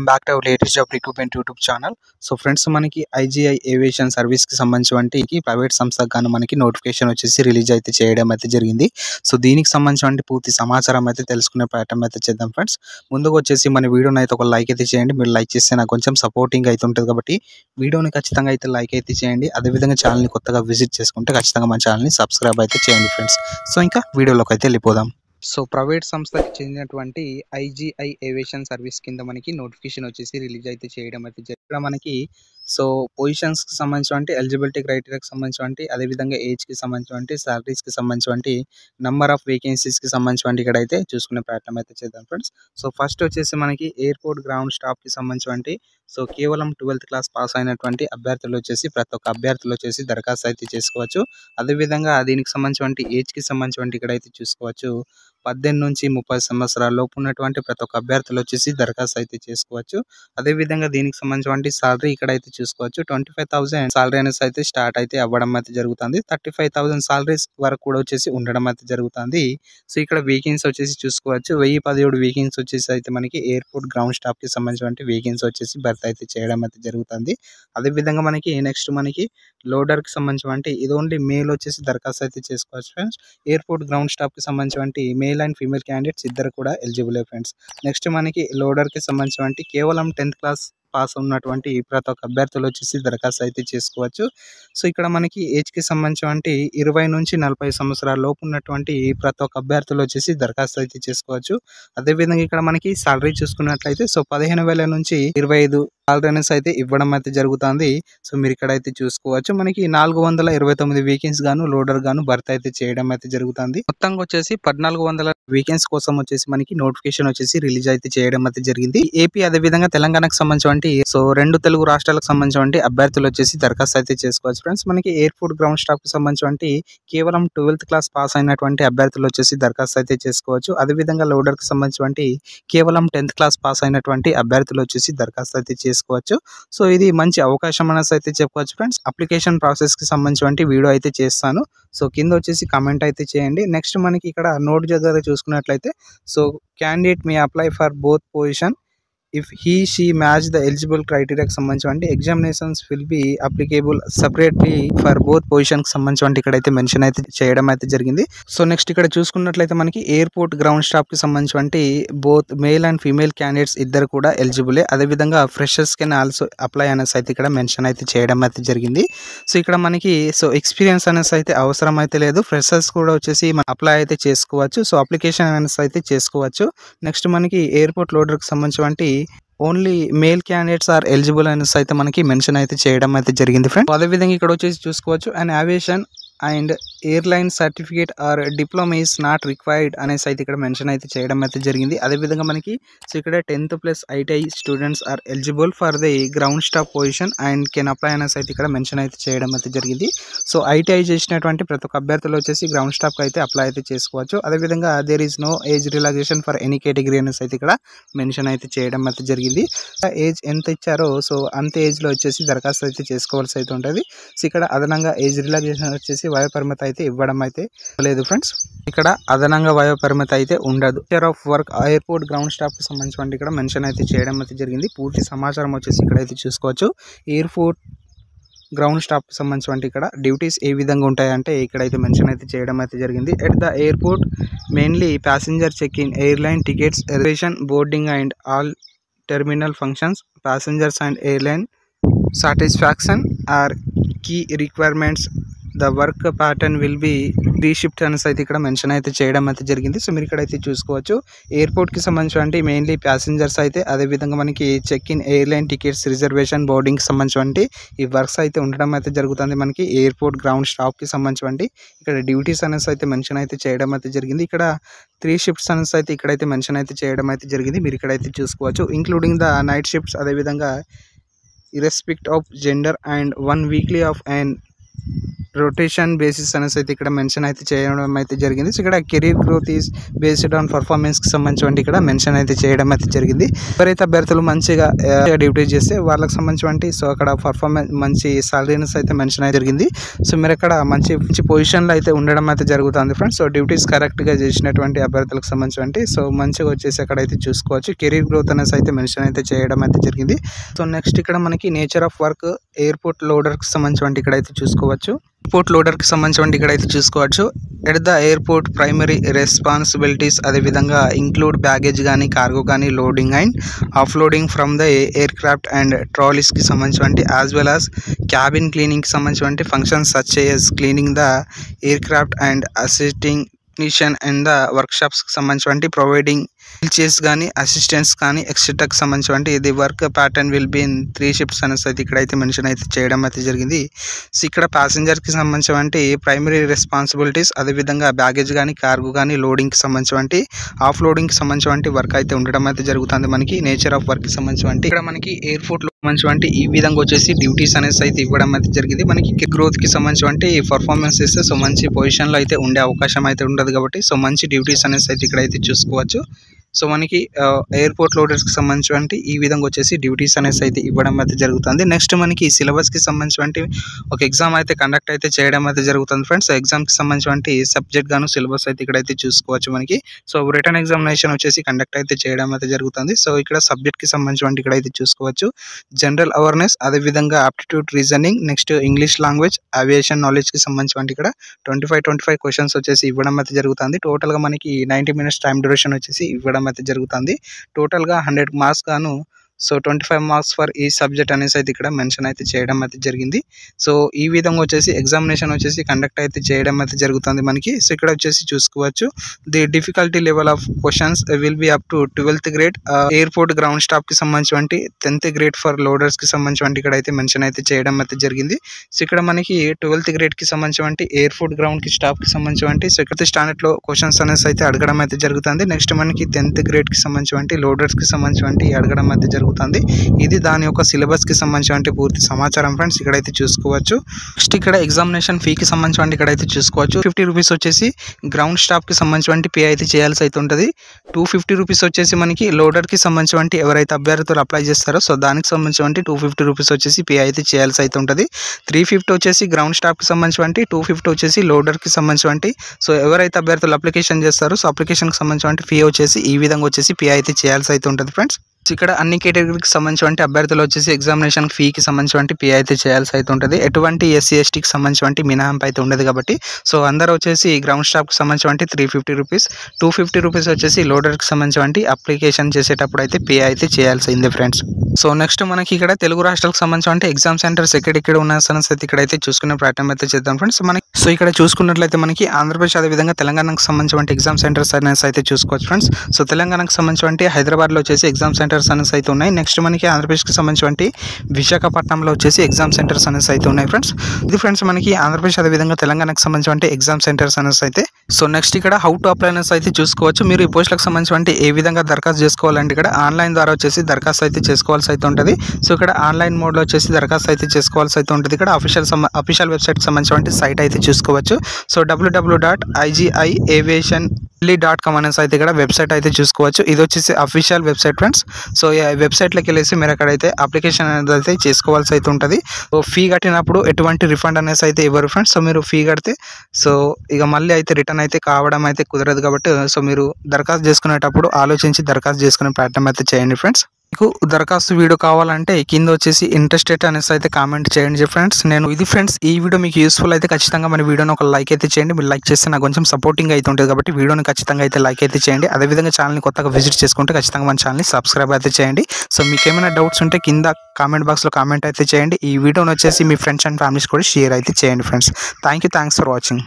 Back to our latest job recruitment YouTube channel. So friends, మనకి IGI aviation సర్వీస్కి సంబంధించి private సంస్థకు గాను మనకి నోటిఫికేషన్ వచ్చేసి రిలీజ్ అయితే చేయడం అయితే జరిగింది. సో దీనికి సంబంధించిన పూర్తి సమాచారం అయితే తెలుసుకునే ప్రయత్నం అయితే చేద్దాం ఫ్రెండ్స్. ముందుగా వచ్చేసి మన వీడియోని అయితే ఒక లైక్ అయితే చేయండి. మీరు లైక్ చేస్తే నాకు కొంచెం సపోర్టింగ్ అయితే ఉంటుంది కాబట్టి వీడియోని ఖచ్చితంగా అయితే లైక్ అయితే చేయండి. అదేవిధంగా ఛానల్ని కొత్తగా విజిట్ చేసుకుంటే ఖచ్చితంగా మన ఛానల్ని సబ్స్క్రైబ్ అయితే చేయండి ఫ్రెండ్స్. సో ఇంకా వీడియోలోకి అయితే వెళ్ళిపోదాం. సో ప్రైవేట్ సంస్థకి చెందినటువంటి ఐజీఐ ఏవియేషన్ సర్వీస్ కింద మనకి నోటిఫికేషన్ వచ్చేసి రిలీజ్ అయితే చేయడం అయితే ఇక్కడ మనకి సో పొజిషన్స్కి సంబంధించినటువంటి ఎలిజిబిలిటీ క్రైటీరియాకి సంబంధించినటువంటి అదేవిధంగా ఏజ్కి సంబంధించినటువంటి సాలరీస్కి సంబంధించినటువంటి నెంబర్ ఆఫ్ వేకెన్సీస్కి సంబంధించినటువంటి ఇక్కడ అయితే చూసుకునే ప్రయత్నం అయితే చేద్దాం ఫ్రెండ్స్. సో ఫస్ట్ వచ్చేసి మనకి ఎయిర్పోర్ట్ గ్రౌండ్ స్టాఫ్కి సంబంధించినటువంటి సో కేవలం 12th క్లాస్ పాస్ అయినటువంటి అభ్యర్థులు వచ్చేసి ప్రతి ఒక్క అభ్యర్థులు వచ్చేసి దరఖాస్తు అయితే చేసుకోవచ్చు. అదేవిధంగా దీనికి సంబంధించినటువంటి ఏజ్కి సంబంధించినటువంటి ఇక్కడ అయితే చూసుకోవచ్చు 18 నుంచి 30 సంవత్సరాల లోపు ఉన్నటువంటి ప్రతి ఒక్క అభ్యర్థులు వచ్చేసి దరఖాస్తు అయితే చేసుకోవచ్చు. అదేవిధంగా దీనికి సంబంధించినటువంటి సాలరీ ఇక్కడ అయితే చూసుకోవచ్చు 25,000 సాలరీ అనేసి అయితే స్టార్ట్ అయితే అవ్వడం అయితే జరుగుతుంది. 35,000 సాలరీస్ వరకు కూడా వచ్చేసి ఉండడం అయితే జరుగుతుంది. సో ఇక్కడ వేకెన్సీ వచ్చేసి చూసుకోవచ్చు 1017 వేకెన్సీ వచ్చేసి అయితే మనకి ఎయిర్పోర్ట్ గ్రౌండ్ స్టాఫ్కి సంబంధించినటువంటి వేకెన్సీ వచ్చేసి భర్తీ అయితే చేయడం అయితే జరుగుతుంది. అదేవిధంగా మనకి నెక్స్ట్ మనకి లోడర్కి సంబంధించినటువంటి ఇది ఓన్లీ మేల్ వచ్చేసి దరఖాస్తు అయితే చేసుకోవచ్చు ఫ్రెండ్స్. ఎయిర్పోర్ట్ గ్రౌండ్ స్టాఫ్కి సంబంధించినటువంటి మేల్ అండ్ ఫీమేల్ క్యాండిడేట్స్ ఇద్దరు కూడా ఎలిజిబుల్ ఫ్రెండ్స్. నెక్స్ట్ మనకి లోడర్కి సంబంధించినటువంటి కేవలం 10th క్లాస్ పాస్ ఉన్నటువంటి ప్రతి ఒక్క అభ్యర్థులు వచ్చేసి దరఖాస్తు అయితే చేసుకోవచ్చు. సో ఇక్కడ మనకి ఏజ్కి సంబంధించినటువంటి 20 నుంచి 40 సంవత్సరాల లోపు ఉన్నటువంటి ప్రతి ఒక్క అభ్యర్థులు వచ్చేసి దరఖాస్తు అయితే చేసుకోవచ్చు. అదేవిధంగా ఇక్కడ మనకి సాలరీ చూసుకున్నట్లయితే సో 15,000 నుంచి 25 సాలరీ అనేసి అయితే ఇవ్వడం అయితే జరుగుతుంది. సో మీరు ఇక్కడ అయితే చూసుకోవచ్చు మనకి 429 వేకెన్సీ గాను లోడర్ గాను భర్తీ అయితే చేయడం అయితే జరుగుతుంది. మొత్తంగా వచ్చేసి 1400 వేకెన్సీ కోసం వచ్చేసి మనకి నోటిఫికేషన్ వచ్చేసి రిలీజ్ అయితే చేయడం అయితే జరిగింది. ఏపీ అదేవిధంగా తెలంగాణకు సంబంధించి సో 2 తెలుగు రాష్ట్రాలకు సంబంధించి అభ్యర్థులు వచ్చేసి దరఖాస్తు అయితే చేసుకోవచ్చు ఫ్రెండ్స్. మనకి ఎయిర్పోర్ట్ గ్రౌండ్ స్టాఫ్ కి సంబంధించి కేవలం 12th క్లాస్ పాస్ అయినటువంటి అభ్యర్థులు వచ్చేసి దరఖాస్తు అయితే చేసుకోవచ్చు. అదేవిధంగా లోడర్ కి సంబంధించి కేవలం 10th క్లాస్ పాస్ అయినటువంటి అభ్యర్థులు వచ్చేసి దరఖాస్తు అయితే చేసుకోవచ్చు. సో ఇది మంచి అవకాశం అనేసి అయితే చెప్పుకోవచ్చు ఫ్రెండ్స్. అప్లికేషన్ ప్రాసెస్ కి సంబంధించి వీడియో అయితే చేస్తాను. సో కింద వచ్చేసి కామెంట్ అయితే చేయండి. నెక్స్ట్ మనకి ఇక్కడ నోట్ దగ్గర చూసుకున్నట్లయితే so candidate May apply for both position if she match the eligible criteria కి సంబంధించి examinations will be applicable separately for both position కి సంబంధించి ఇక్కడైతే మెన్షన్ అయితే చేయడం అయితే జరిగింది. సో నెక్స్ట్ ఇక్కడ చూసుకున్నట్లయితే మనకి ఎయిర్పోర్ట్ గ్రౌండ్ స్టాఫ్ కి సంబంధించి both male and female candidates ఇద్దరు కూడా ఎలిజిబులే. అదేవిధంగా ఫ్రెషర్స్ కెన్ ఆల్సో అప్లై అనేసి అయితే ఇక్కడ మెన్షన్ అయితే చేయడం అయితే జరిగింది. సో ఇక్కడ మనకి సో ఎక్స్పీరియన్స్ అనేసి అయితే అవసరం అయితే లేదు. ఫ్రెషర్స్ కూడా వచ్చేసి మనం అప్లై అయితే చేసుకోవచ్చు. సో అప్లికేషన్ అనేసి అయితే చేసుకోవచ్చు. నెక్స్ట్ మనకి ఎయిర్పోర్ట్ లోడర్ కి సంబంధించి only male candidates are eligible అనేసి అయితే మనకి మెన్షన్ అయితే చేయడం అయితే జరిగింది ఫ్రెండ్స్. అదేవిధంగా ఇక్కడ వచ్చేసి చూసుకోవచ్చు and aviation and airline certificate or diploma is not required అనేసి అయితే ఇక్కడ మెన్షన్ అయితే చేయడం అయితే జరిగింది. అదేవిధంగా మనకి సో ఇక్కడ 10th plus ITI students are eligible for the ground staff position and can apply అనేసి అయితే ఇక్కడ మెన్షన్ అయితే చేయడం అయితే జరిగింది. సో ఐటీఐ చేసినటువంటి ప్రతి ఒక్క అభ్యర్థులు వచ్చేసి గ్రౌండ్ స్టాఫ్కి అయితే అప్లై అయితే చేసుకోవచ్చు. అదేవిధంగా there is no age relaxation for any category అనేసి అయితే ఇక్కడ మెన్షన్ అయితే చేయడం అయితే జరిగింది. ఏజ్ ఎంత ఇచ్చారో సో అంత ఏజ్లో వచ్చేసి దరఖాస్తు అయితే చేసుకోవాల్సి అయితే ఉంటుంది. సో ఇక్కడ అదనంగా ఏజ్ రిలాక్సేషన్ వచ్చేసి వయోపరిమితి అయితే ఇవ్వడం అయితే లేదు ఫ్రెండ్స్. ఇక్కడ అదనంగా వయోపరిమితి అయితే ఉండదు. Care of work airport ground staff కి సంబంధించి ఇక్కడ మెన్షన్ అయితే చేయడం అయితే జరిగింది. పూర్తి సమాచారం వచ్చేసి ఇక్కడైతే చూసుకోవచ్చు. ఎయిర్పోర్ట్ గ్రౌండ్ స్టాఫ్ కి సంబంధించి ఇక్కడ డ్యూటీస్ ఏ విధంగా ఉంటాయంటే ఇక్కడైతే మెన్షన్ అయితే చేయడం అయితే జరిగింది. At the airport mainly passenger check in, airline tickets, reservation, boarding and all terminal functions, passengers and airline satisfaction are key requirements. The work pattern will be 3 shift అనేసి అయితే ఇక్కడ మెన్షన్ అయితే చేయడం అయితే జరిగింది. సో మీరు ఇక్కడైతే చూసుకోవచ్చు ఎయిర్పోర్ట్కి సంబంధించి మెయిన్లీ ప్యాసింజర్స్ అయితే అదేవిధంగా మనకి check in, airline tickets, reservation, బోర్డింగ్కి సంబంధించి ఈ వర్క్స్ అయితే ఉండడం అయితే జరుగుతుంది. మనకి ఎయిర్పోర్ట్ గ్రౌండ్ స్టాఫ్కి సంబంధించి ఇక్కడ డ్యూటీస్ అనేసి అయితే మెన్షన్ అయితే చేయడం అయితే జరిగింది. ఇక్కడ 3 షిఫ్ట్స్ అనేసి అయితే ఇక్కడైతే మెన్షన్ అయితే చేయడం అయితే జరిగింది. మీరు ఇక్కడైతే చూసుకోవచ్చు ఇంక్లూడింగ్ ద నైట్ షిఫ్ట్స్, అదేవిధంగా irrespective of gender and 1 weekly of an rotation basis అనేసి అయితే ఇక్కడ మెన్షన్ అయితే చేయడం అయితే జరిగింది. సో ఇక్కడ career growth is based on పర్ఫార్మెన్స్కి సంబంధించి ఇక్కడ మెన్షన్ అయితే చేయడం అయితే జరిగింది. ఎవరైతే అభ్యర్థులు మంచిగా డ్యూటీ చేస్తే వాళ్ళకి సంబంధించి సో అక్కడ పర్ఫార్మెన్స్ మంచి సాలరీస్ అయితే మెన్షన్ అయితే జరిగింది. సో మీరు ఇక్కడ మంచి పొజిషన్లో అయితే ఉండడం అయితే జరుగుతుంది ఫ్రెండ్స్. సో డ్యూటీస్ కరెక్ట్గా చేసినటువంటి అభ్యర్థులకు సంబంధించి సో మంచిగా వచ్చేసి అక్కడ అయితే చూసుకోవచ్చు. కెరీర్ గ్రోత్ అనేసి అయితే మెన్షన్ అయితే చేయడం అయితే జరిగింది. సో నెక్స్ట్ ఇక్కడ మనకి నేచర్ ఆఫ్ వర్క్ ఎయిర్పోర్ట్ లోడర్కి సంబంధించి ఇక్కడ అయితే చూసుకోవచ్చు. ఎయిర్పోర్ట్ లోడర్కి సంబంధించి ఇక్కడ అయితే చూసుకోవచ్చు. At the airport primary responsibilities అదేవిధంగా ఇంక్లూడ్ బ్యాగేజ్ కానీ కార్గో కానీ loading and offloading from the aircraft and ట్రాలీస్కి సంబంధించి యాజ్ వెల్ యాజ్ క్యాబిన్ క్లీనింగ్కి సంబంధించి functions such as cleaning the aircraft and assisting technician and the వర్క్షాప్స్కి సంబంధించి providing చేసి కానీ అసిస్టెంట్స్ కానీ ఎక్సెట్రాకి సంబంధించి ఇది work pattern will be in 3 shifts అనేసి అయితే ఇక్కడైతే మెన్షన్ అయితే చేయడం అయితే జరిగింది. సో ఇక్కడ ప్యాసింజర్కి సంబంధించి ప్రైమరీ రెస్పాన్సిబిలిటీస్ అదేవిధంగా బ్యాగేజ్ కానీ కార్గో కానీ లోడింగ్కి సంబంధించి ఆఫ్ లోడింగ్కి సంబంధించి వర్క్ అయితే ఉండడం అయితే జరుగుతుంది. మనకి నేచర్ ఆఫ్ వర్క్కి సంబంధించి ఇక్కడ మనకి ఎయిర్పోర్ట్లో సంబంధించి ఈ విధంగా వచ్చేసి డ్యూటీస్ అనేసి అయితే ఇవ్వడం అయితే జరిగింది. మనకి గ్రోత్కి సంబంధించి పర్ఫార్మెన్స్ ఇస్తే సో మంచి పొజిషన్లో అయితే ఉండే అవకాశం అయితే ఉండదు కాబట్టి సో మంచి డ్యూటీస్ అనేసి అయితే ఇక్కడైతే చూసుకోవచ్చు. సో మనకి ఎయిర్పోర్ట్ లోడర్స్కి సంబంధించి ఈ విధంగా వచ్చేసి డ్యూటీస్ అనేసి అయితే ఇవ్వడం అయితే జరుగుతుంది. నెక్స్ట్ మనకి సిలబస్కి సంబంధించి ఒక ఎగ్జామ్ అయితే కండక్ట్ అయితే చేయడం అయితే జరుగుతుంది ఫ్రెండ్స్. ఎగ్జామ్కి సంబంధించి సబ్జెక్ట్ గాను సిలబస్ అయితే ఇక్కడైతే చూసుకోవచ్చు మనకి. సో రిటర్న్ ఎగ్జామినేషన్ వచ్చేసి కండక్ట్ అయితే చేయడం అయితే జరుగుతుంది. సో ఇక్కడ సబ్జెక్ట్కి సంబంధించి ఇక్కడైతే చూసుకోవచ్చు. జనరల్ అవేర్నెస్ అదేవిధంగా aptitude reasoning next English language aviation నాలెడ్జ్కి సంబంధించి ఇక్కడ 25 క్వశ్చన్స్ వచ్చేసి ఇవ్వడం అయితే జరుగుతుంది. టోటల్గా మనకి 90 minutes టైం డ్యూరేషన్ వచ్చేసి ఇవ్వడం అయితే జరుగుతుంది. టోటల్గా 100 మార్క్స్ గాను సో 25 మార్క్స్ ఫర్ ఈ సబ్జెక్ట్ అనేసి అయితే ఇక్కడ మెన్షన్ అయితే చేయడం అయితే జరిగింది. సో ఈ విధంగా వచ్చేసి ఎగ్జామినేషన్ వచ్చేసి కండక్ట్ అయితే చేయడం అయితే జరుగుతుంది మనకి. సో ఇక్కడ వచ్చేసి చూసుకోవచ్చు the difficulty level of questions will be up to 12th grade airport ground స్టాఫ్కి సంబంధించి 10th grade ఫర్ లోడర్స్కి సంబంధించి ఇక్కడ అయితే మెన్షన్ అయితే చేయడం అయితే జరిగింది. సో ఇక్కడ మనకి 12th gradeకి సంబంధించి ఎయిర్పోర్ట్ గ్రౌండ్కి స్టాఫ్కి సంబంధించి సో ఇక్కడ స్టాండర్డ్లో క్వశ్చన్స్ అనేసి అయితే అడగడం అయితే జరుగుతుంది. నెక్స్ట్ మనకి 10th gradeకి సంబంధించి లోడర్స్కి సంబంధించి అడగడం అయితే జరుగుతుంది. ఇది దాని యొక్క సిలబస్ కి సంబంధించిన పూర్తి సమాచారం ఫ్రెండ్స్ ఇక్కడైతే చూసుకోవచ్చు. నెక్స్ట్ ఇక్కడ ఎగ్జామినేషన్ ఫీకి సంబంధించి ఇక్కడైతే చూసుకోవచ్చు. 50 రూపీస్ వచ్చేసి గ్రౌండ్ స్టాఫ్ కి సంబంధించి పే అయితే చేయాల్సి అయితే ఉంటుంది. 250 రూపీస్ వచ్చేసి మనకి లోడర్ కి సంబంధించి ఎవరైతే అభ్యర్థులు అప్లై చేస్తారో సో దానికి సంబంధించి 250 రూపీస్ వచ్చేసి పే అయితే చేయాల్సి అయితే ఉంటుంది. 350 వచ్చేసి గ్రౌండ్ స్టాఫ్ కి సంబంధించి 250 వచ్చేసి లోడర్ కి సంబంధించి సో ఎవరైతే అభ్యర్థులు అప్లికేషన్ చేస్తారో సో అప్లికేషన్ కి సంబంధించి ఫీ వచ్చేసి ఈ విధంగా వచ్చేసి పే అయితే చేయాల్సి అయితే ఉంటుంది ఫ్రెండ్స్. ఇక్కడ అన్ని కేటగిరీకి సంబంధించి అభ్యర్థులు వచ్చేసి ఎగ్జామినేషన్ ఫీకి సంబంధించి పే అయితే చేయాల్సి అయితే ఉంటుంది. ఎటువంటి SC STకి సంబంధించి మినహాయింపు అయితే ఉండదు కాబట్టి సో అందరూ వచ్చేసి గ్రౌండ్ స్టాఫ్కి సంబంధించి 350 రూపీస్ 250 రూపీస్ వచ్చేసి లోడర్కి సంబంధించి అప్లికేషన్ చేసేటప్పుడు అయితే పే అయితే చేయాల్సిందే ఫ్రెండ్స్. సో నెక్స్ట్ మనకి ఇక్కడ తెలుగు రాష్ట్రాలకు సంబంధించి ఎగ్జామ్ సెంటర్స్ ఎక్కడెక్కడ ఉన్న అయితే ఇక్కడైతే చూసుకునే ప్రయత్నం అయితే చేద్దాం ఫ్రెండ్స్. మనకి సో ఇక్కడ చూసుకున్నట్లయితే మనకి ఆంధ్రప్రదేశ్ అదేవిధంగా తెలంగాణకు సంబంధించి ఎగ్జామ్ సెంటర్స్ అనేసి అయితే చూసుకోవచ్చు ఫ్రెండ్స్. సో తెలంగాణకు సంబంధించి హైదరాబాద్లో వచ్చేసి ఎగ్జామ్ సెంటర్స్ అనేసి అయితే ఉన్నాయి. నెక్స్ట్ మనకి ఆంధ్రప్రదేశ్కి సంబంధించి విశాఖపట్నంలో వచ్చేసి ఎగ్జామ్ సెంటర్స్ అనేసి అయితే ఉన్నాయి ఫ్రెండ్స్. ఇది ఫ్రెండ్స్ మనకి ఆంధ్రప్రదేశ్ అదేవిధంగా తెలంగాణకు సంబంధించి ఎగ్జామ్ సెంటర్స్ అనేసి అయితే. సో నెక్స్ట్ ఇక్కడ హౌ టు అప్లై అనేసి అయితే చూసుకోవచ్చు. మీరు ఈ పోస్టులకు సంబంధించి ఏ విధంగా దరఖాస్తు చేసుకోవాలంటే ఇక్కడ ఆన్లైన్ ద్వారా వచ్చేసి దరఖాస్తు అయితే చేసుకోవాల్సి అయితే ఉంటుంది. సో ఇక్కడ ఆన్లైన్ మోడ్లో వచ్చేసి దరఖాస్తు అయితే చేసుకోవాల్సి అయితే ఉంటుంది. ఇక్కడ అఫీషియల్ వెబ్సైట్కి సంబంధించి సైట్ అయితే చూసుకోవచ్చు. సో www.igiaviation.com అనేసి అయితే ఇక్కడ వెబ్సైట్ అయితే చూసుకోవచ్చు. ఇది వచ్చేసి అఫీషియల్ వెబ్సైట్ ఫ్రెండ్స్. సో ఈ వెబ్సైట్లోకి వెళ్ళేసి మీరు అక్కడైతే అప్లికేషన్ అనేది అయితే చేసుకోవాల్సి అయితే ఉంటుంది. సో ఫీ కట్టినప్పుడు ఎటువంటి రిఫండ్ అనేసి అయితే ఇవ్వరు ఫ్రెండ్స్. సో మీరు ఫీ కడితే సో ఇక మళ్ళీ అయితే రిటర్న్ అయితే కావడం అయితే కుదరదు కాబట్టి సో మీరు దరఖాస్తు చేసుకునేటప్పుడు ఆలోచించి దరఖాస్తు చేసుకునే ప్రయత్నం అయితే చేయండి ఫ్రెండ్స్. మీకు దరఖాస్తు వీడియో కావాలంటే కింద వచ్చేసి ఇంట్రెస్టెడ్ అనేసి అయితే కామెంట్ చేయండి ఫ్రెండ్స్. నేను ఇది ఫ్రెండ్స్ ఈ వీడియో మీకు యూస్ఫుల్ అయితే ఖచ్చితంగా మన వీడియోని ఒక లైక్ అయితే చేయండి. మీరు లైక్ చేస్తే నాకు కొంచెం సపోర్టింగ్ అయితే ఉంటుంది కాబట్టి వీడియోని ఖచ్చితంగా అయితే లైక్ అయితే చేయండి. అదేవిధంగా ఛానల్ని కొత్తగా విజిట్ చేసుకుంటే ఖచ్చితంగా మన ఛానల్ని సబ్స్క్రైబ్ అయితే చేయండి. సో మీకు ఏమైనా డౌట్స్ ఉంటే కింద కామెంట్ బాక్స్లో కామెంట్ అయితే చేయండి. ఈ వీడియోని వచ్చేసి మీ ఫ్రెండ్స్ అండ్ ఫ్యామిలీస్ కూడా షేర్ అయితే చేయండి ఫ్రెండ్స్. Thanks for watching.